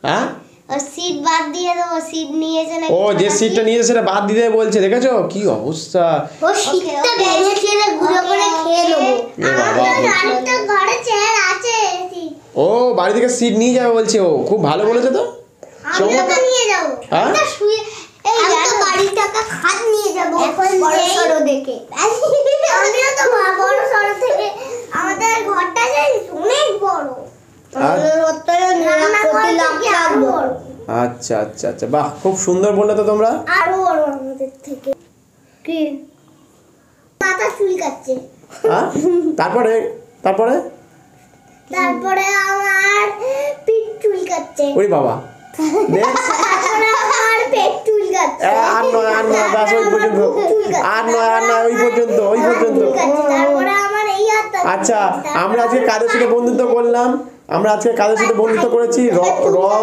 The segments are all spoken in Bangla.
হ্যাঁ সিট বাদ দিয়ে দাও, সিট নিয়েছে না। ও যে সিটটা নিয়েছে সেটা বাদ দিতে বলছে, দেখেছো কি অবস্থা। ও সিটটা ভেঙে খেলে ঘুরে করে খেয়ে নেবো। আমাদের ঘরে চেয়ার আছে। ও বাড়ি থেকে সিট নিয়ে যাবে বলছে, ও খুব ভালো বলেছে তো। আমরা তো নিয়ে যাব। আমরা শুয়ে এই তো বাড়ির টাকা খাট নিয়ে যাব বড় সরো দেখে। আমিও তো বড় সরো থেকে আমাদের ঘরটা যাই অনেক বড়। আচ্ছা আচ্ছা আচ্ছা, বাহ খুব সুন্দর বললে তো তোমরা। আরো বড় আমাদের থেকে। কি মাথা চুলকাচ্ছে। হ্যাঁ তারপরে তারপরে তারপরে আমার পিঠ চুলকাচ্ছে। ওরে বাবা তারপরে আমার পেট চুলকাচ্ছে। আর নয় বাস ওই পর্যন্ত, আর নয় ওই পর্যন্ত। তারপরে আমার এই হাতটা। আচ্ছা আমরা আজকে কাদের সাথে বন্ধুত্ব করলাম? আমরা আজকে কাদের সাথে বন্ধুত্ব করেছি? রং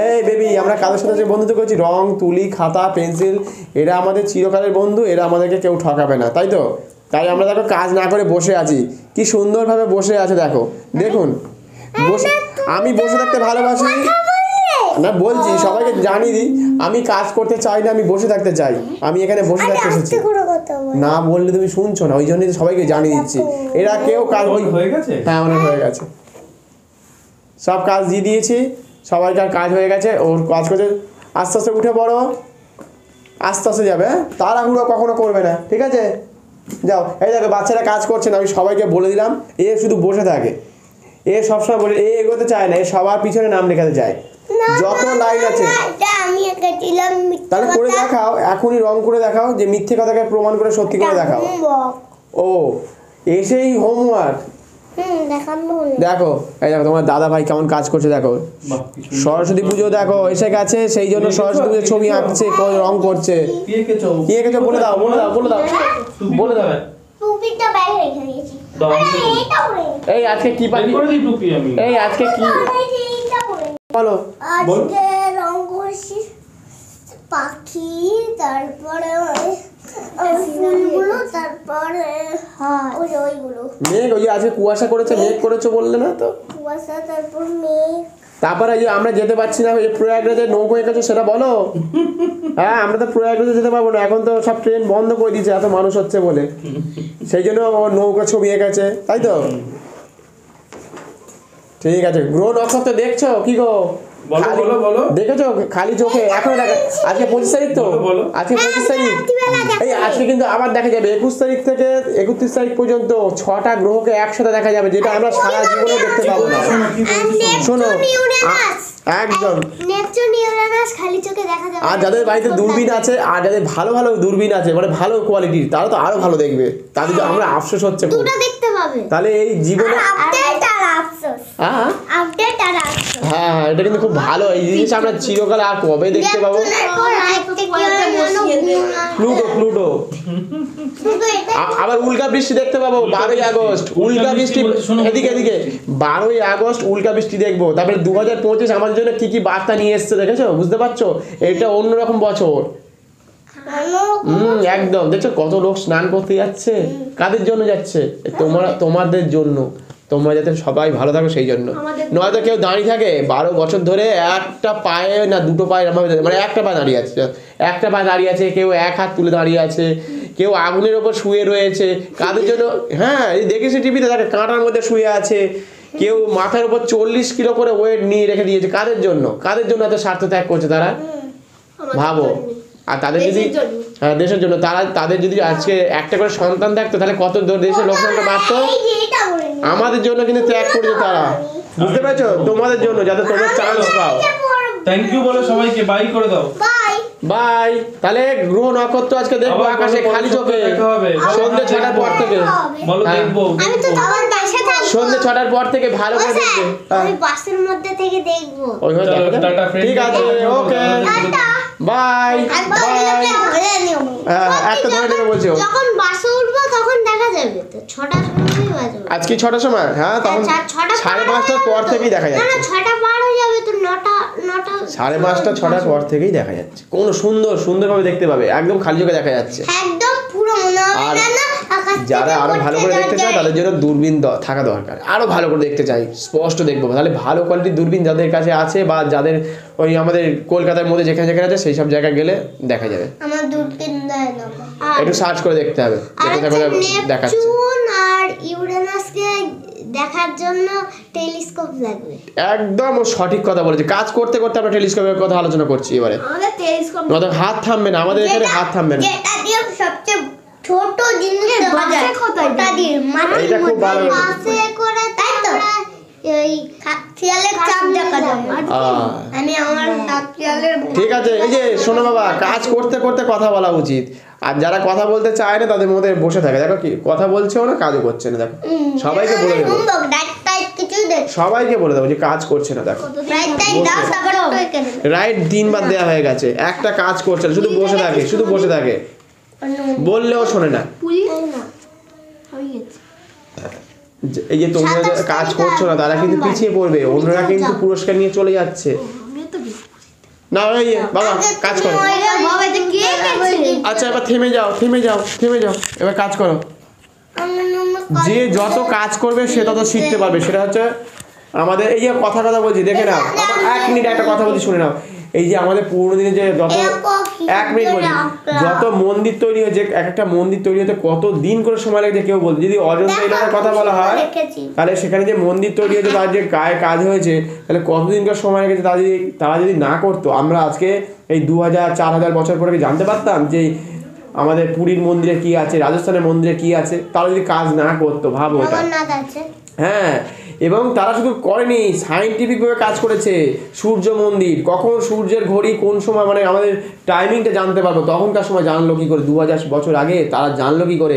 এই বেবি, আমরা কাদের সাথে বন্ধুত্ব করেছি? রং, তুলি, খাতা, পেন্সিল, এরা আমাদের চিরকালের বন্ধু, এরা আমাদেরকে কেউ ঠকাবে না, তাই তো? তাই আমরা দেখো কাজ না করে বসে আছি, কি সুন্দরভাবে বসে আছে দেখো, দেখুন বসে। আমি বসে থাকতে ভালোবাসি না, বলছি সবাইকে জানিয়ে দিই, আমি কাজ করতে চাই না, আমি বসে থাকতে চাই। আমি এখানে বসে থাকতে এসেছি। না বললে তুমি শুনছো না, ওই জন্যই সবাইকে জানিয়ে দিচ্ছি। এরা কেউ কাজ হয়ে গেছে। হ্যাঁ অনেক হয়ে গেছে, সব কাজ দিয়ে দিয়েছি, সবাইকার কাজ হয়ে গেছে। ওর কাজ করছে, আস্তে আস্তে উঠে পড়ো, আস্তে আস্তে যাবে, তাড়াহুড়ো কখনো করবে না, ঠিক আছে? যাও। এই দেখো বাচ্চারা কাজ করছে না, আমি সবাইকে বলে দিলাম। এ শুধু বসে থাকে, এ সবসময় বলে এ এগোতে চায় না, এ সবার পিছনে নাম লেখাতে চায়। যত লাইন আছে তাহলে করে দেখাও, এখনই রং করে দেখাও, যে মিথ্যে কথাকে প্রমাণ করে সত্যি করে দেখাও। ও এসেই হোমওয়ার্ক দেখো। এই দেখো তোমার দাদা ভাই কেমন কাজ করছে দেখো। সরস্বতী পুজো দেখো এসে গেছে, সেই জন্য সরস্বতী পুজোর ছবি আঁকছে, রং করছে। কি এঁকেছো বলে দাও, বলে দাও, বলে দাও, বলে দাও। এই আজকে কি পারি, এই আজকে কি বলো। আজকে রং করছি পাখি, তারপরে ফুলগুলো, তারপরে ওইগুলো মেঘ। ওই যে আজকে কুয়াশা করেছে, মেঘ করেছো বললে না তো? কুয়াশা, তারপর মেঘ। তারপরে যে আমরা যেতে পারছি না, ওই যে প্রয়াগরাজে নৌকো এঁকেছো সেটা বলো। হ্যাঁ আমরা তো প্রয়াগরাজে যেতে পারবো না, এখন তো সব ট্রেন বন্ধ করে দিয়েছে এত মানুষ হচ্ছে বলে, সেই জন্য নৌকা ছবি এঁকেছে, তাই তো? ঠিক আছে। গ্রহ নক্ষত্র দেখছো কি গো? দেখেছো খালি চোখে? এখন দেখা, আজকে 25 তারিখ তো, আজকে 25 তারিখ। এই আজকে কিন্তু আবার দেখা যাবে 21 তারিখ থেকে 31 তারিখ পর্যন্ত 6টা গ্রহকে একসাথে দেখা যাবে, যেটা আমরা সারা জীবনে দেখতে পাবো না। শোনো একদম, খালি চোখে দেখা যাবে। আর যাদের বাড়িতে দূরবীন আছে, আর যাদের ভালো ভালো দূরবীন আছে, মানে ভালো কোয়ালিটির, তারা তো আরো ভালো দেখবে। তাদের আমরা আফসোস হচ্ছে দেখতে পাবে, তাহলে এই জীবনে। হ্যাঁ এটা কিন্তু খুব ভালো, এই জিনিস আমরা চিরকালে আর কবে দেখতে পাবো? প্লুটো আবার উল্কা বৃষ্টি দেখতে পাবো 12ই আগস্ট, উল্কা বৃষ্টি। এদিকে 12ই আগস্ট উল্কা বৃষ্টি দেখবো। তারপরে 2025 আমাদের জন্য কি কি বার্তা নিয়ে এসছে দেখেছো, বুঝতে পারছো? এটা অন্যরকম বছর। একদম। দেখছো কত লোক স্নান করতে যাচ্ছে, কাদের জন্য যাচ্ছে? তোমাদের জন্য, তোমরা যাতে সবাই ভালো থাকো সেই জন্য। নয়তো কেউ দাঁড়িয়ে থাকে 12 বছর ধরে, একটা পায়ে না দুটো পায়ে, মানে একটা পায়ে দাঁড়িয়ে আছে, একটা পায়ে দাঁড়িয়ে আছে, কেউ এক হাত তুলে দাঁড়িয়ে আছে, কেউ আগুনের ওপর শুয়ে রয়েছে, কাদের জন্য? হ্যাঁ দেখেছি টিভিতে, দেখে কাঁটার মধ্যে শুয়ে আছে, কেউ মাথার উপর 40 কিলো করে ওয়েট নিয়ে রেখে দিয়েছে। কাদের জন্য? কাদের জন্য এত স্বার্থ ত্যাগ করছে তারা, ভাবো। আর তাদের যদি, হ্যাঁ দেশের জন্য, তাদের যদি আজকে একটা করে সন্তান থাকতো, তাহলে কত দেশের লোক সংখ্যা বাড়তো। আমাদের জন্য কিন্তু ত্যাগ করেছে তারা, বুঝতে পেরেছো? তোমাদের জন্য, যাতে তোমরা চান্স পাও। থ্যাংক ইউ বলো সবাইকে, বাই করে দাও। বাই। তাহলে গ্রহ নক্ষত্র আজকে দেখবো আকাশে খালি চোখে, সন্ধ্যে 6টার পর থেকে। বলো দেখবো, সন্ধ্যে 6টার পর থেকে ভালো করে দেখবে। আমি বাসের মধ্যে থেকে দেখবো। ঠিক আছে, ওকে বাই বাই। একটা ধরে নেবে বলছো, যখন বাসে উঠবো তখন দেখা যাবে তো 6টার সময় বাজবে। আজকে 6টার সময়? হ্যাঁ তখন 5:30টার পর থেকেই দেখা যাচ্ছে। না 6টা পার হয়ে যাবে তো 9টা 5:30 6টার পর থেকেই দেখা যাচ্ছে। কোন সুন্দরভাবে দেখতে পাবে, একদম খালি চোখে দেখা যাচ্ছে, একদম পুরো মনে হবে না যারা আরো ভালো করে দেখতে চায় তাদের জন্য দূরবীন থাকা দরকার, আরো ভালো করে দেখতে চাই, স্পষ্ট দেখবো, তাহলে ভালো কোয়ালিটির দূরবীন যাদের কাছে আছে বা যাদের ওই আমাদের কলকাতার মধ্যে যেখানে যেখানে আছে সেই সব জায়গায় গেলে দেখা যাবে। আমার দূরবীন দেয় না, একটু সার্চ করে দেখতে হবে দেখাচ্ছে। নেপচুন আর ইউরেনাসকে দেখার জন্য টেলিস্কোপ লাগবে। একদম সঠিক কথা বলেছে, কাজ করতে করতে আমরা টেলিস্কোপের কথা আলোচনা করছি এবারে। আমাদের টেলিস্কোপ আমাদের হাত থামবে না, আমাদের এখানে হাত থামবে না। যেটা দিয়ে সবচেয়ে ছোট জিনিস দেখা যায় ওটা দিয়ে এটা খুব ভালো পাশে করে, তাই তো এই শিয়ালের চাপ দেখা যায়। আমি আমার শিয়ালের ঠিক আছে, এই যে শোনো বাবা, কাজ করতে করতে কথা বলা উচিত। আর যারা কথা বলতে চায় না তাদের মধ্যে বসে থাকে, দেখো কি কথা বলছেও না, কাজও করছে না। দেখো সবাইকে বলে দেবো, সবাইকে বলে দেবো যে কাজ করছে না। দেখো রাইট 3 বার দেওয়া হয়ে গেছে, একটা কাজ করছে না, শুধু বসে থাকে, শুধু বসে থাকে, বললেও শোনে না। এই যে তোমরা যারা কাজ করছো না তারা কিন্তু পিছিয়ে পড়বে, অন্যরা কিন্তু পুরস্কার নিয়ে চলে যাচ্ছে। না এই বাবা কাজ করো। আচ্ছা এবার থেমে যাও, থেমে যাও, থেমে যাও, এবার কাজ করো। যে যত কাজ করবে সে তত শিখতে পারবে, সেটা হচ্ছে আমাদের। এই যে কথা বলছি দেখে নাও, আমার 1 মিনিট একটা কথা বলছি শুনে নাও। এই যে আমাদের পুরোনো দিনে যে যত 1 মিনিট বলছি, যত মন্দির তৈরি হয়েছে, এক একটা মন্দির তৈরি হতে কত দিন করে সময় লাগে কেউ বলছে। যদি অজন্তা এলাকার কথা বলা হয় তাহলে সেখানে যে মন্দির তৈরি হয়েছে তার যে গায়ে কাজ হয়েছে তাহলে কতদিন করে সময় লেগেছে, তারা যদি না করতো আমরা আজকে এই 2000-4000 বছর পরে জানতে পারতাম যে আমাদের পুরীর মন্দিরে কি আছে, রাজস্থানের মন্দিরে কি আছে। তারা যদি কাজ না করতো, ভাবো এটা। হ্যাঁ, এবং তারা শুধু করেনি, সায়েন্টিফিকভাবে কাজ করেছে। সূর্য মন্দির, কখন সূর্যের ঘড়ি কোন সময়, মানে আমাদের টাইমিংটা জানতে পারবো, তখনকার সময় জানলো কী করে? 2000 বছর আগে তারা জানলো কী করে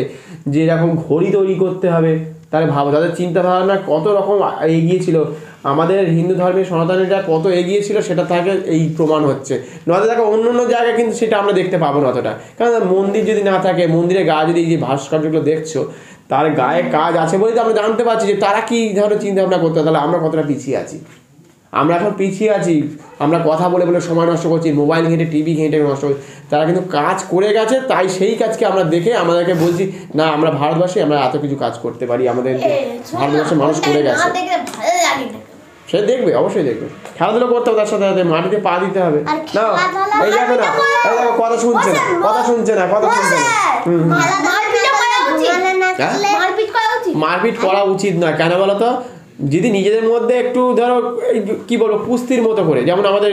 যে এরকম ঘড়ি তৈরি করতে হবে? তাহলে ভাবো তাদের চিন্তা ভাবনা কত রকম এগিয়ে ছিল। আমাদের হিন্দু ধর্মের সনাতনীরা কত এগিয়ে ছিল সেটা থেকে এই প্রমাণ হচ্ছে। নয়তো দেখো অন্য অন্য জায়গায় কিন্তু সেটা আমরা দেখতে পাবো না অতটা, কারণ মন্দির যদি না থাকে, মন্দিরের গায়ে যদি এই যে ভাস্কর্যগুলো দেখছো তার গায়ে কাজ আছে বলেই তো আমরা জানতে পারছি যে তারা কী ধরনের চিন্তা ভাবনা করতে। তাহলে আমরা কতটা পিছিয়ে আছি, আমরা এখন পিছিয়ে আছি। আমরা কথা বলে বলে সময় নষ্ট করছি, মোবাইল ঘেঁটে, টিভি ঘেঁটে নষ্ট করছি। তারা কিন্তু কাজ করে গেছে, তাই সেই কাজকে আমরা দেখে আমাদেরকে বলছি না আমরা ভারতবর্ষে আমরা এত কিছু কাজ করতে পারি, আমাদের ভারতবর্ষের মানুষ করে গেছে। সে দেখবে, অবশ্যই দেখবে। খেলাধুলো করতে হবে, তার সাথে সাথে মাটিতে পা দিতে হবে। না এই দেখো না, এই দেখো কথা শুনছে না, কথা শুনছে না, কথা শুনছে না। মারপিট করা উচিত না। কেন বলো তো? যদি নিজেদের মধ্যে একটু ধরো কি বলবো কুস্তির মতো করে, যেমন আমাদের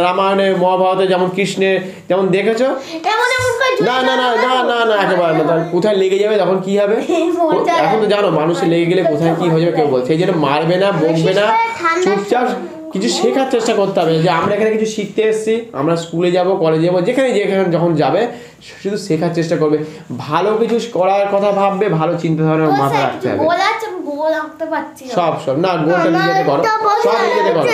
রামায়ণে মহাভারতে যেমন কৃষ্ণের যেমন দেখেছো, না না না না না না একেবারে না। কোথায় লেগে যাবে তখন কি হবে? এখন তো জানো মানুষের লেগে গেলে কোথায় কি হয়ে যাবে কেউ বলছে। সেই জন্য মারবে না, বকবে না, চুপচাপ কিছু শেখার চেষ্টা করতে হবে যে আমরা এখানে কিছু শিখতে এসেছি, আমরা স্কুলে যাব, কলেজে যাবো, যেখানে যেখানে যখন যাবে শুধু শেখার চেষ্টা করবে, ভালো কিছু করার কথা ভাববে, ভালো চিন্তাধারা মাথায় রাখতে হবে। সব না গোলটা নিজেতে করো, সব নিজেতে করো।